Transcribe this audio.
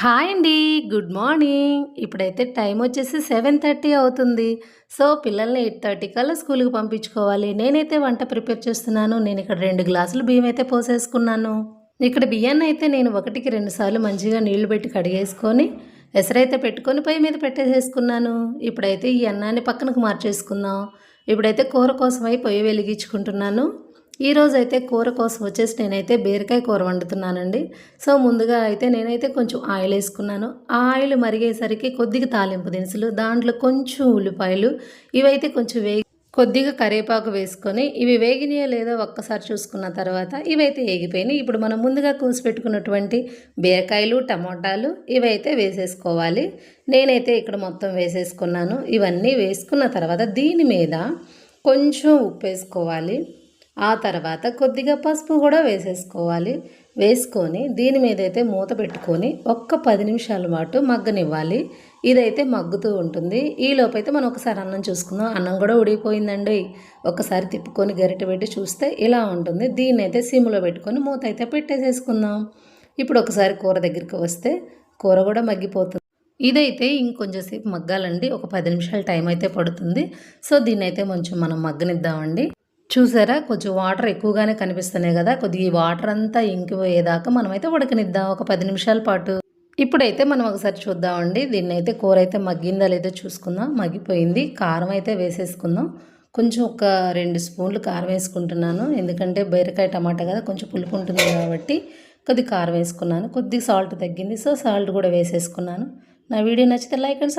Hi అండి. Good morning. ఇప్పుడైతే time వచ్చేసి 7:30 అవుతుంది. సో, పిల్లల్ని 8:30 కల్లా స్కూలుకి పంపించుకోవాలి. నేనైతే వంట ప్రిపేర్ చేస్తున్నాను. నేనిక్కడ 2 గ్లాసులు బియ్యం అయితే పోసేసుకున్నాను. ఇక్కడ బియ్యాన్నయితే నేను ఒకటికి 2 సార్లు మంచిగా నీళ్లు పెట్టి కడిగేసుకొని, ఎసరైతే పెట్టుకొని పొయ్యి మీద పెట్టేసేసుకున్నాను. ఇప్పుడైతే ఈ అన్నాన్ని పక్కనకు మార్చేసుకుందాం. ఇప్పుడైతే కూర కోసమై పొయ్యి వెలిగించుకుంటున్నాను. ఈరోజైతే కూర కోసం వచ్చేసి నేనైతే బీరకాయ కూర వండుతున్నానండి. సో, ముందుగా అయితే నేనైతే కొంచెం ఆయిల్ వేసుకున్నాను. ఆ ఆయిల్ మరిగేసరికి కొద్దిగా తాలింపు దినుసులు, దాంట్లో కొంచెం ఉల్లిపాయలు ఇవైతే కొంచెం కొద్దిగా కరివేపాకు వేసుకొని ఇవి వేగినాయో లేదో ఒక్కసారి చూసుకున్న తర్వాత ఇవైతే ఏగిపోయినాయి. ఇప్పుడు మనం ముందుగా కోసి పెట్టుకున్నటువంటి బీరకాయలు, టమోటాలు ఇవైతే వేసేసుకోవాలి. నేనైతే ఇక్కడ మొత్తం వేసేసుకున్నాను. ఇవన్నీ వేసుకున్న తర్వాత దీని మీద కొంచెం ఉప్పు వేసుకోవాలి. ఆ తర్వాత కొద్దిగా పసుపు కూడా వేసేసుకోవాలి. వేసుకొని దీని మీద అయితే మూత పెట్టుకొని ఒక్క 10 నిమిషాల పాటు మగ్గనివ్వాలి. ఇదైతే మగ్గుతూ ఉంటుంది. ఈలోపైతే మనం ఒకసారి అన్నం చూసుకుందాం. అన్నం కూడా ఉడికిపోయిందండి. ఒకసారి తిప్పుకొని గరిటె పెట్టి చూస్తే ఇలా ఉంటుంది. దీన్ని అయితే సిమ్లో పెట్టుకొని మూత అయితే పెట్టేసేసుకుందాం. ఇప్పుడు ఒకసారి కూర దగ్గరికి వస్తే కూర కూడా మగ్గిపోతుంది. ఇదైతే ఇంకొంచెం సేపు మగ్గాలండి. ఒక 10 నిమిషాల టైం అయితే పడుతుంది. సో, దీన్ని అయితే కొంచెం మనం మగ్గనిద్దామండి. చూసారా, కొంచెం వాటర్ ఎక్కువగానే కనిపిస్తున్నాయి కదా. కొద్దిగా ఈ వాటర్ అంతా ఇంకిపోయేదాకా మనమైతే ఉడకనిద్దాం ఒక 10 నిమిషాల పాటు. ఇప్పుడైతే మనం ఒకసారి చూద్దామండి. దీన్ని అయితే కూర అయితే మగ్గిందా లేదో చూసుకుందాం. మగ్గిపోయింది. కారం అయితే వేసేసుకుందాం. కొంచెం ఒక 2 స్పూన్లు కారం వేసుకుంటున్నాను. ఎందుకంటే బీరకాయ టమాటా కదా, కొంచెం పులుపు ఉంటుంది కాబట్టి కొద్దిగా కారం వేసుకున్నాను. కొద్దిగా సాల్ట్ తగ్గింది. సో, సాల్ట్ కూడా వేసేసుకున్నాను. నా వీడియో నచ్చితే లైక్ అండ్